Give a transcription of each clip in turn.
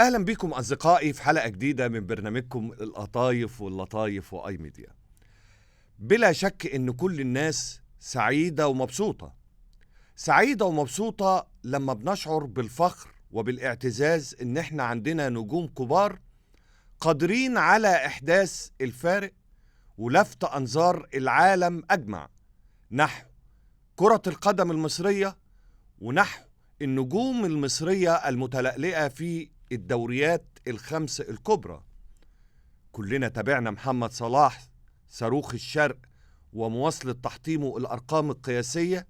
أهلا بكم أصدقائي في حلقة جديدة من برنامجكم القطايف واللطايف وآي ميديا. بلا شك إن كل الناس سعيدة ومبسوطة لما بنشعر بالفخر وبالاعتزاز إن إحنا عندنا نجوم كبار قادرين على إحداث الفارق ولفت أنظار العالم أجمع نحو كرة القدم المصرية ونحو النجوم المصرية المتلألئة في الدوريات الخمس الكبرى. كلنا تابعنا محمد صلاح صاروخ الشرق ومواصلة تحطيمه الأرقام القياسية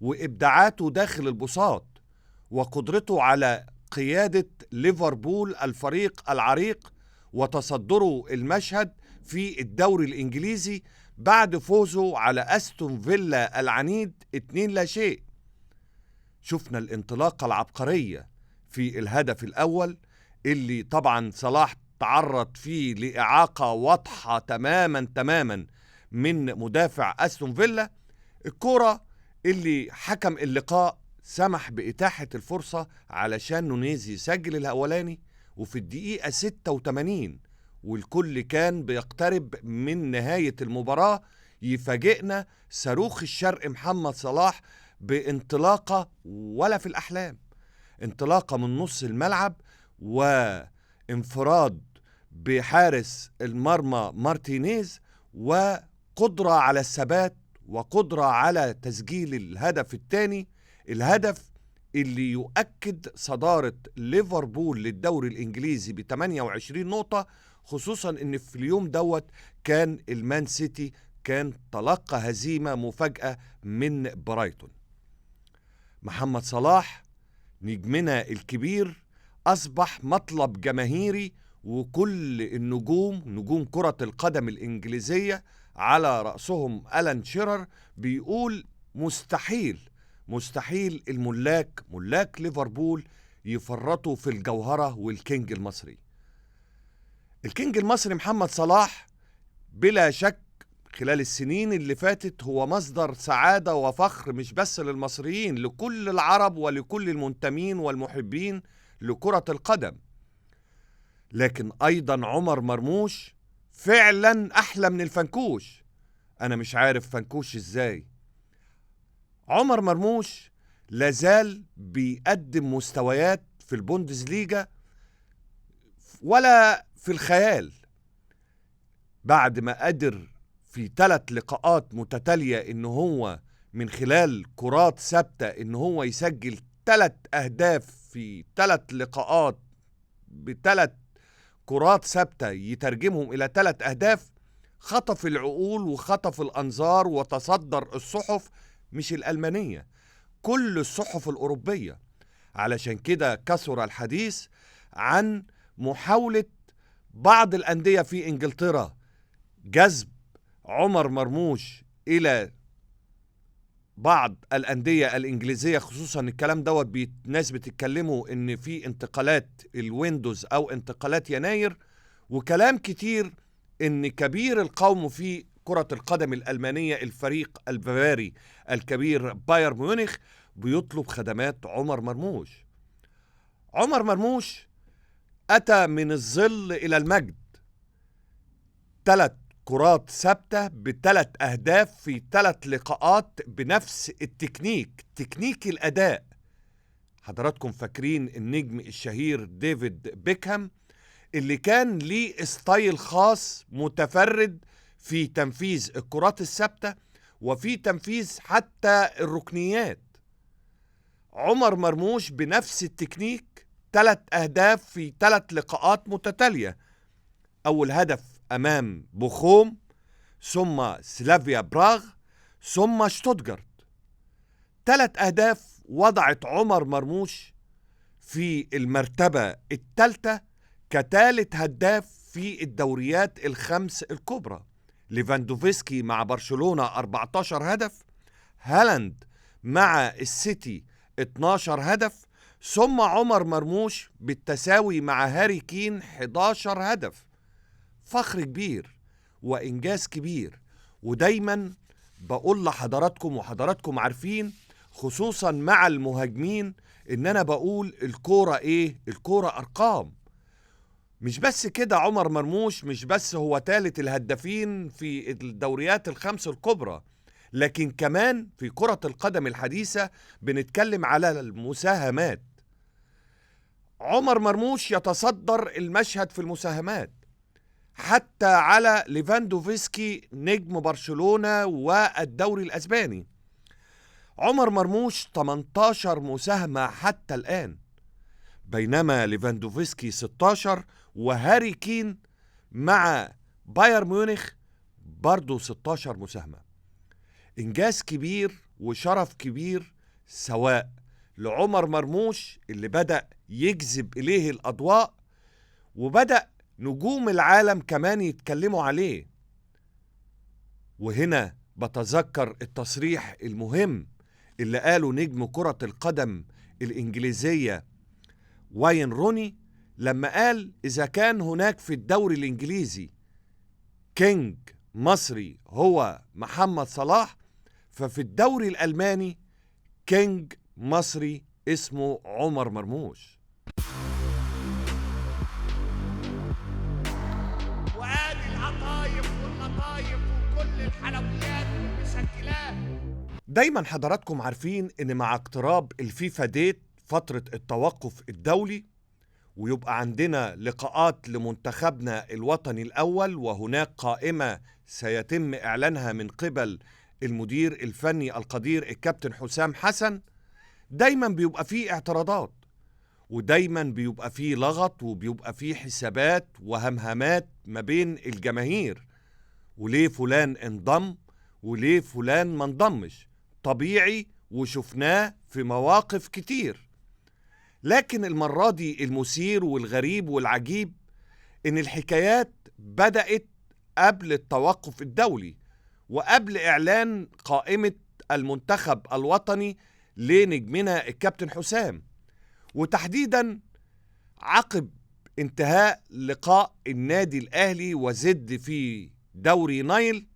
وإبداعاته داخل البساط وقدرته على قيادة ليفربول الفريق العريق وتصدره المشهد في الدوري الإنجليزي بعد فوزه على أستون فيلا العنيد 2-0. شفنا الانطلاقة العبقرية في الهدف الأول اللي طبعا صلاح تعرض فيه لإعاقة واضحة تماما من مدافع أستون فيلا. الكرة اللي حكم اللقاء سمح بإتاحة الفرصة علشان نونيز يسجل الأولاني وفي الدقيقة 86 والكل كان بيقترب من نهاية المباراة يفاجئنا صاروخ الشرق محمد صلاح بانطلاقة ولا في الأحلام، انطلاقة من نص الملعب وانفراد بحارس المرمى مارتينيز وقدرة على الثبات وقدرة على تسجيل الهدف الثاني، الهدف اللي يؤكد صدارة ليفربول للدوري الإنجليزي ب 28 نقطة، خصوصا ان في اليوم دوت كان المان سيتي كان تلقى هزيمة مفاجأة من برايتون. محمد صلاح نجمنا الكبير أصبح مطلب جماهيري، وكل النجوم نجوم كرة القدم الإنجليزية على رأسهم ألان شيرر بيقول مستحيل ملاك ليفربول يفرطوا في الجوهرة والكينج المصري. الكينج المصري محمد صلاح بلا شك خلال السنين اللي فاتت هو مصدر سعادة وفخر مش بس للمصريين، لكل العرب ولكل المنتمين والمحبين لكرة القدم. لكن أيضا عمر مرموش فعلا أحلى من الفنكوش. أنا مش عارف فنكوش إزاي. عمر مرموش لازال بيقدم مستويات في البوندسليجا ولا في الخيال، بعد ما قدر في 3 لقاءات متتالية إن هو من خلال كرات ثابتة إن هو يسجل 3 أهداف في 3 لقاءات ب3 كرات ثابتة يترجمهم إلى 3 أهداف. خطف العقول وخطف الأنظار وتصدر الصحف، مش الألمانية، كل الصحف الأوروبية. علشان كده كثر الحديث عن محاولة بعض الأندية في إنجلترا جذب عمر مرموش إلى بعض الأندية الإنجليزية، خصوصا الكلام دوت ناس بتتكلموا إن في انتقالات الويندوز أو انتقالات يناير، وكلام كتير إن كبير القوم في كرة القدم الألمانية الفريق البافاري الكبير بايرن ميونخ بيطلب خدمات عمر مرموش. عمر مرموش أتى من الظل إلى المجد، 3 كرات ثابتة ب3 أهداف في 3 لقاءات بنفس التكنيك، تكنيك الأداء. حضراتكم فاكرين النجم الشهير ديفيد بيكهام اللي كان ليه ستايل خاص متفرد في تنفيذ الكرات الثابتة وفي تنفيذ حتى الركنيات. عمر مرموش بنفس التكنيك 3 أهداف في 3 لقاءات متتالية، أول هدف أمام بوخوم ثم سلافيا براغ ثم شتوتجارت. 3 أهداف وضعت عمر مرموش في المرتبة الثالثة كثالث هداف في الدوريات الخمس الكبرى. ليفاندوفسكي مع برشلونة 14 هدف، هالاند مع السيتي 12 هدف، ثم عمر مرموش بالتساوي مع هاري كين 11 هدف. فخر كبير وإنجاز كبير. ودايما بقول لحضراتكم وحضراتكم عارفين خصوصا مع المهاجمين ان انا بقول الكورة ايه؟ الكورة ارقام. مش بس كده، عمر مرموش مش بس هو ثالث الهدافين في الدوريات الخمس الكبرى، لكن كمان في كرة القدم الحديثة بنتكلم على المساهمات. عمر مرموش يتصدر المشهد في المساهمات حتى على ليفاندوفسكي نجم برشلونة والدوري الأسباني. عمر مرموش 18 مساهمة حتى الآن، بينما ليفاندوفسكي 16، وهاري كين مع بايرن ميونخ برضو 16 مساهمة. إنجاز كبير وشرف كبير، سواء لعمر مرموش اللي بدأ يجذب إليه الأضواء، وبدأ نجوم العالم كمان يتكلموا عليه. وهنا بتذكر التصريح المهم اللي قاله نجم كرة القدم الإنجليزية واين روني، لما قال إذا كان هناك في الدوري الإنجليزي كينج مصري هو محمد صلاح، ففي الدوري الألماني كينج مصري اسمه عمر مرموش. وادي العطايف واللطايف وكل الحلويات والمشكلات. دايما حضراتكم عارفين ان مع اقتراب الفيفا ديت فترة التوقف الدولي، ويبقى عندنا لقاءات لمنتخبنا الوطني الأول، وهناك قائمة سيتم إعلانها من قبل المدير الفني القدير الكابتن حسام حسن، دايما بيبقى فيه اعتراضات، ودايما بيبقى فيه لغط، وبيبقى فيه حسابات وهمهمات ما بين الجماهير، وليه فلان انضم وليه فلان ما انضمش. طبيعي، وشفناه في مواقف كتير. لكن المرة دي المثير والغريب والعجيب إن الحكايات بدأت قبل التوقف الدولي وقبل إعلان قائمة المنتخب الوطني لنجمنا الكابتن حسام، وتحديدا عقب انتهاء لقاء النادي الأهلي وزد في دوري نايل.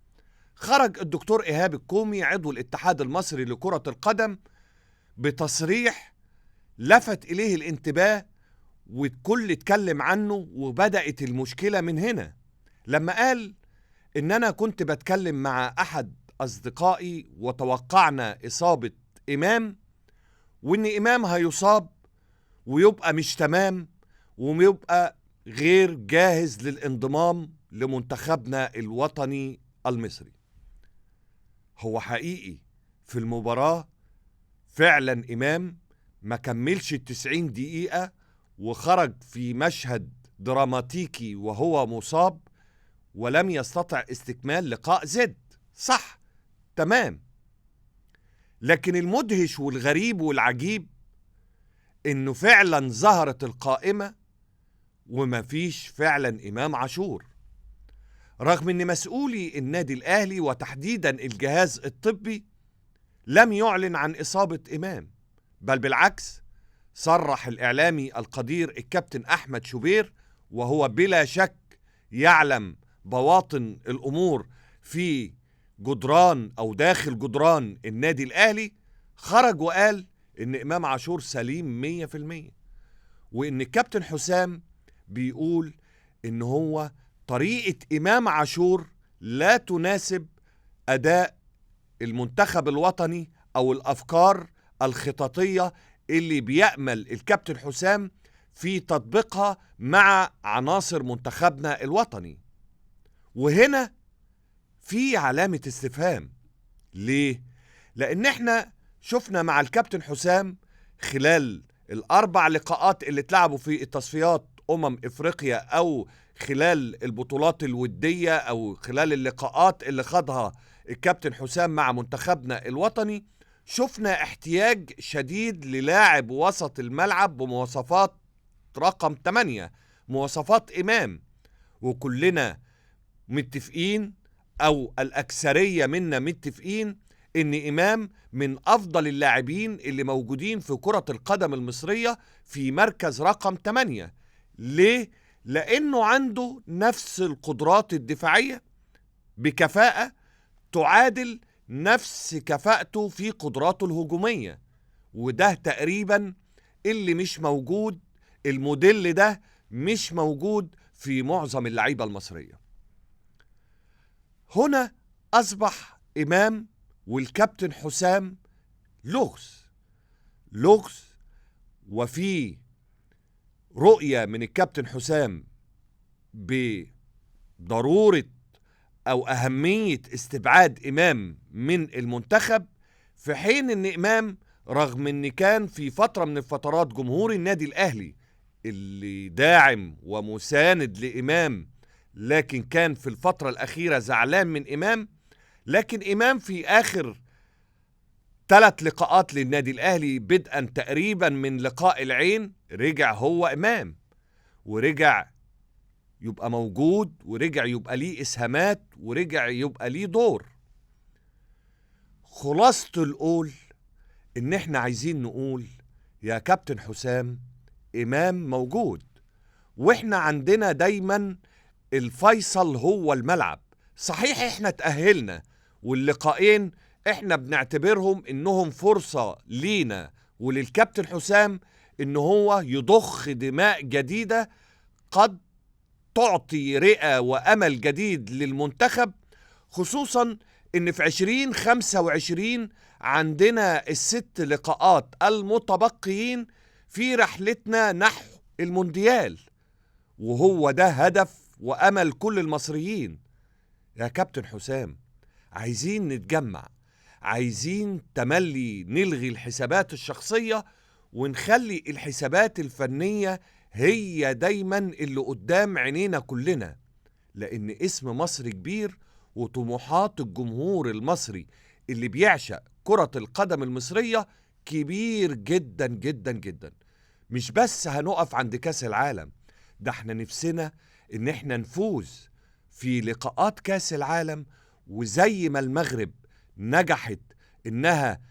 خرج الدكتور إيهاب الكومي عضو الاتحاد المصري لكرة القدم بتصريح لفت إليه الانتباه، والكل اتكلم عنه، وبدأت المشكلة من هنا لما قال إن أنا كنت بتكلم مع أحد أصدقائي وتوقعنا إصابة إمام، وإن إمام هيصاب ويبقى مش تمام ويبقى غير جاهز للانضمام لمنتخبنا الوطني المصري. هو حقيقي في المباراة فعلا إمام ما كملش 90 دقيقة وخرج في مشهد دراماتيكي وهو مصاب، ولم يستطع استكمال لقاء زد. صح، تمام. لكن المدهش والغريب والعجيب انه فعلا ظهرت القائمة وما فيش فعلا إمام عاشور، رغم ان مسؤولي النادي الأهلي وتحديدا الجهاز الطبي لم يعلن عن إصابة إمام، بل بالعكس صرح الإعلامي القدير الكابتن أحمد شوبير، وهو بلا شك يعلم بواطن الأمور في جدران أو داخل جدران النادي الأهلي، خرج وقال إن إمام عاشور سليم 100%، وإن الكابتن حسام بيقول إن هو طريقة إمام عاشور لا تناسب أداء المنتخب الوطني أو الأفكار الخططية اللي بيأمل الكابتن حسام في تطبيقها مع عناصر منتخبنا الوطني. وهنا في علامة استفهام. ليه؟ لأن احنا شفنا مع الكابتن حسام خلال الأربع لقاءات اللي اتلعبوا في التصفيات إفريقيا، أو خلال البطولات الودية، أو خلال اللقاءات اللي خاضها الكابتن حسام مع منتخبنا الوطني، شفنا احتياج شديد للاعب وسط الملعب بمواصفات رقم 8، مواصفات إمام. وكلنا متفقين، أو الأكثرية منا متفقين، إن إمام من أفضل اللاعبين اللي موجودين في كرة القدم المصرية في مركز رقم 8. ليه؟ لأنه عنده نفس القدرات الدفاعية بكفاءة تعادل نفس كفاءته في قدراته الهجومية، وده تقريبا اللي مش موجود. الموديل ده مش موجود في معظم اللعيبة المصرية. هنا أصبح إمام والكابتن حسام لغز، وفي رؤية من الكابتن حسام بضرورة أو أهمية استبعاد إمام من المنتخب، في حين إن إمام رغم إن كان في فترة من الفترات جمهور النادي الأهلي اللي داعم ومساند لإمام، لكن كان في الفترة الأخيرة زعلان من إمام. لكن إمام في آخر 3 لقاءات للنادي الأهلي بدءا تقريبا من لقاء العين رجع هو إمام، ورجع يبقى موجود، ورجع يبقى ليه إسهامات، ورجع يبقى ليه دور. خلاصة القول إن إحنا عايزين نقول يا كابتن حسام إمام موجود، وإحنا عندنا دايما الفيصل هو الملعب. صحيح إحنا تأهلنا، واللقاءين إحنا بنعتبرهم إنهم فرصة لينا وللكابتن حسام إن هو يضخ دماء جديدة قد تعطي رئة وأمل جديد للمنتخب، خصوصا إن في 2025 عندنا ال6 لقاءات المتبقيين في رحلتنا نحو المونديال، وهو ده هدف وأمل كل المصريين. يا كابتن حسام عايزين نتجمع، عايزين تملي نلغي الحسابات الشخصية ونخلي الحسابات الفنية هي دايما اللي قدام عينينا كلنا، لأن اسم مصر كبير، وطموحات الجمهور المصري اللي بيعشق كرة القدم المصرية كبير جدا جدا جدا. مش بس هنقف عند كاس العالم، ده احنا نفسنا ان احنا نفوز في لقاءات كاس العالم، وزي ما المغرب نجحت انها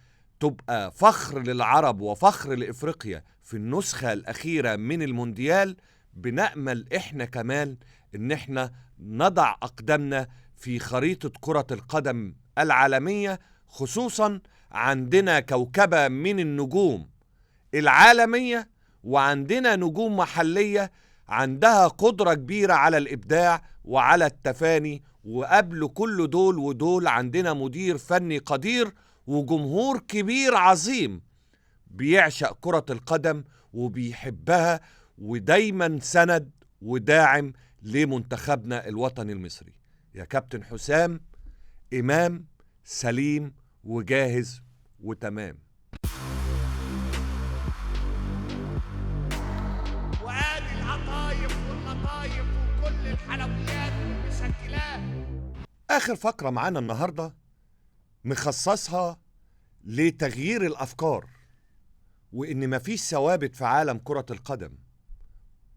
تبقى فخر للعرب وفخر لإفريقيا في النسخة الأخيرة من المونديال، بنأمل إحنا كمان إن إحنا نضع أقدامنا في خريطة كرة القدم العالمية، خصوصا عندنا كوكبة من النجوم العالمية، وعندنا نجوم محلية عندها قدرة كبيرة على الإبداع وعلى التفاني، وقبل كل دول ودول عندنا مدير فني قدير وجمهور كبير عظيم بيعشق كرة القدم وبيحبها، ودايما سند وداعم لمنتخبنا الوطني المصري. يا كابتن حسام إمام سليم وجاهز وتمام. وادي العطايف واللطايف وكل الحلويات والمشكلات. آخر فقرة معانا النهاردة مخصصها لتغيير الأفكار، وإن مفيش ثوابت في عالم كرة القدم،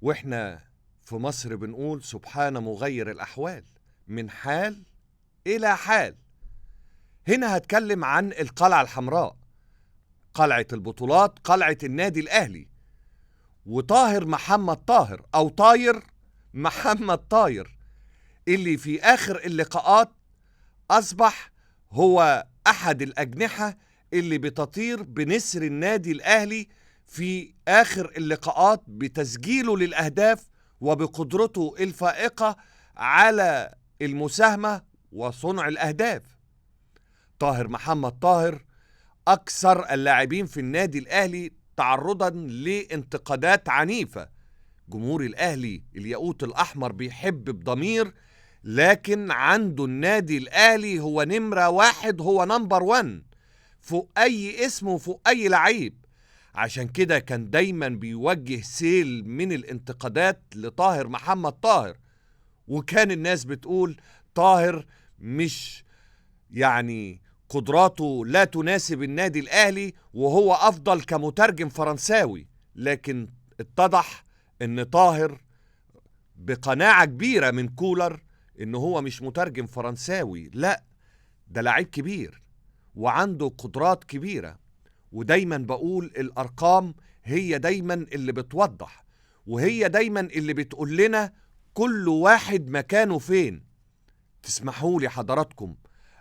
وإحنا في مصر بنقول سبحان مغير الأحوال من حال إلى حال. هنا هتكلم عن القلعة الحمراء، قلعة البطولات، قلعة النادي الأهلي، وطاهر محمد طاهر أو طاير محمد طاير اللي في آخر اللقاءات أصبح هو أحد الأجنحة اللي بتطير بنسر النادي الأهلي في آخر اللقاءات بتسجيله للأهداف وبقدرته الفائقة على المساهمة وصنع الأهداف. طاهر محمد طاهر أكثر اللاعبين في النادي الأهلي تعرضا لانتقادات عنيفة. جمهور الأهلي الياقوت الأحمر بيحب بضمير، لكن عنده النادي الأهلي هو نمرة 1، هو نمبر 1 فوق أي اسم وفوق أي لعيب. عشان كده كان دايما بيوجه سيل من الانتقادات لطاهر محمد طاهر، وكان الناس بتقول طاهر مش يعني قدراته لا تناسب النادي الأهلي، وهو أفضل كمترجم فرنساوي. لكن اتضح ان طاهر بقناعة كبيرة من كولر ان هو مش مترجم فرنساوي، لا ده لعيب كبير وعنده قدرات كبيرة. ودايما بقول الأرقام هي دايما اللي بتوضح، وهي دايما اللي بتقول لنا كل واحد مكانه فين. تسمحوا لي حضراتكم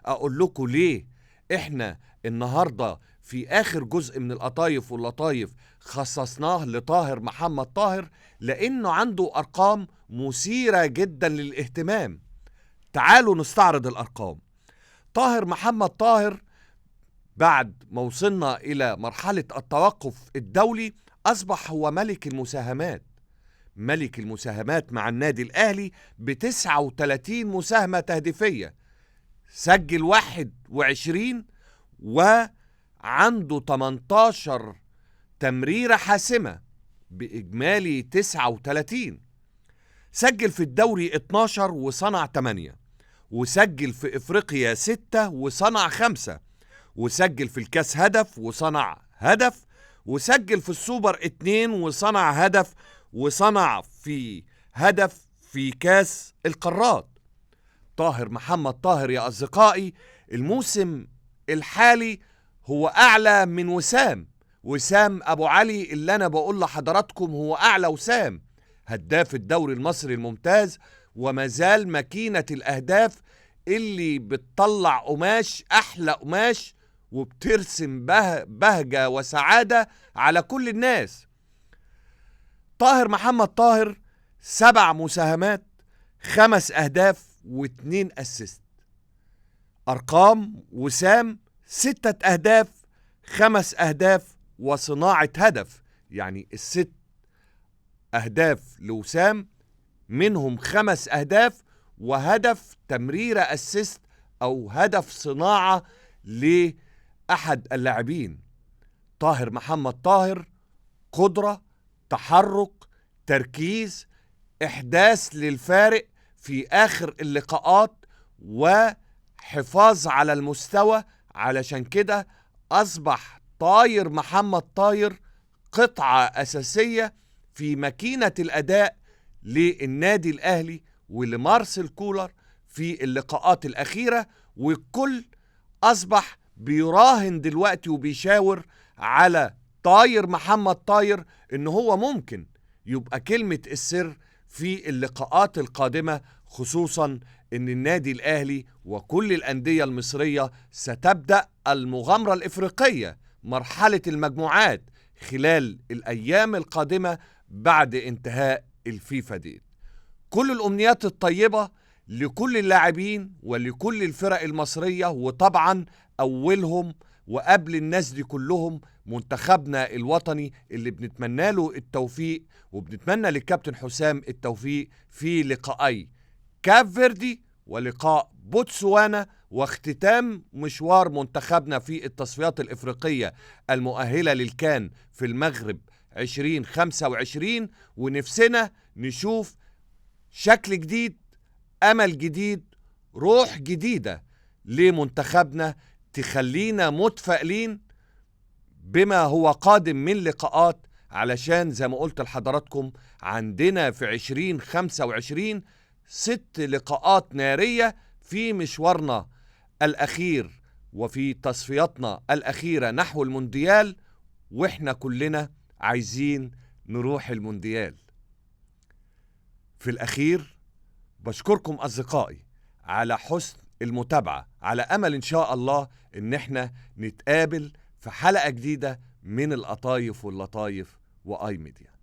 أقول لكم ليه إحنا النهاردة في آخر جزء من القطايف واللطايف خصصناه لطاهر محمد طاهر لأنه عنده أرقام مثيرة جدا للاهتمام. تعالوا نستعرض الأرقام. طاهر محمد طاهر بعد ما وصلنا إلى مرحلة التوقف الدولي أصبح هو ملك المساهمات. ملك المساهمات مع النادي الأهلي ب39 مساهمة تهديفية، سجل 21 وعنده 18 تمريرة حاسمة بإجمالي 39. سجل في الدوري 12 وصنع 8، وسجل في إفريقيا 6 وصنع 5، وسجل في الكاس هدف وصنع هدف، وسجل في السوبر 2 وصنع هدف، وصنع في هدف في كاس القارات. طاهر محمد طاهر يا أصدقائي الموسم الحالي هو أعلى من وسام أبو علي اللي أنا بقول لحضراتكم هو أعلى وسام، هداف الدوري المصري الممتاز، وما زال ماكينة الأهداف اللي بتطلع قماش أحلى قماش وبترسم بهجة وسعادة على كل الناس. طاهر محمد طاهر 7 مساهمات، 5 أهداف و2 أسيست. أرقام وسام 6 أهداف، 5 أهداف وصناعة هدف، يعني ال6 أهداف لوسام منهم 5 أهداف وهدف تمريرة أسيست أو هدف صناعة لأحد اللاعبين. طاهر محمد طاهر قدرة، تحرك، تركيز، إحداث للفارق في آخر اللقاءات وحفاظ على المستوى. علشان كده أصبح طاهر محمد طاهر قطعة أساسية في ماكينة الأداء للنادي الأهلي ولمارسيل كولر في اللقاءات الأخيرة، والكل أصبح بيراهن دلوقتي وبيشاور على طاهر محمد طاهر إن هو ممكن يبقى كلمة السر في اللقاءات القادمة، خصوصا إن النادي الأهلي وكل الأندية المصرية ستبدأ المغامرة الإفريقية مرحلة المجموعات خلال الأيام القادمة بعد انتهاء الفيفا ديت. كل الأمنيات الطيبة لكل اللاعبين ولكل الفرق المصرية، وطبعا أولهم وقبل الناس دي كلهم منتخبنا الوطني اللي بنتمنى له التوفيق، وبنتمنى للكابتن حسام التوفيق في لقائي كاب فيردي ولقاء بوتسوانا، واختتام مشوار منتخبنا في التصفيات الإفريقية المؤهلة للكان في المغرب 2025. ونفسنا نشوف شكل جديد، أمل جديد، روح جديدة لمنتخبنا تخلينا متفائلين بما هو قادم من لقاءات، علشان زي ما قلت لحضراتكم عندنا في 2025 6 لقاءات نارية في مشوارنا الأخير وفي تصفياتنا الأخيرة نحو المونديال، وإحنا كلنا عايزين نروح المونديال. في الأخير بشكركم أصدقائي على حسن المتابعة، على أمل إن شاء الله إن إحنا نتقابل في حلقة جديدة من القطايف واللطايف وآي ميديا.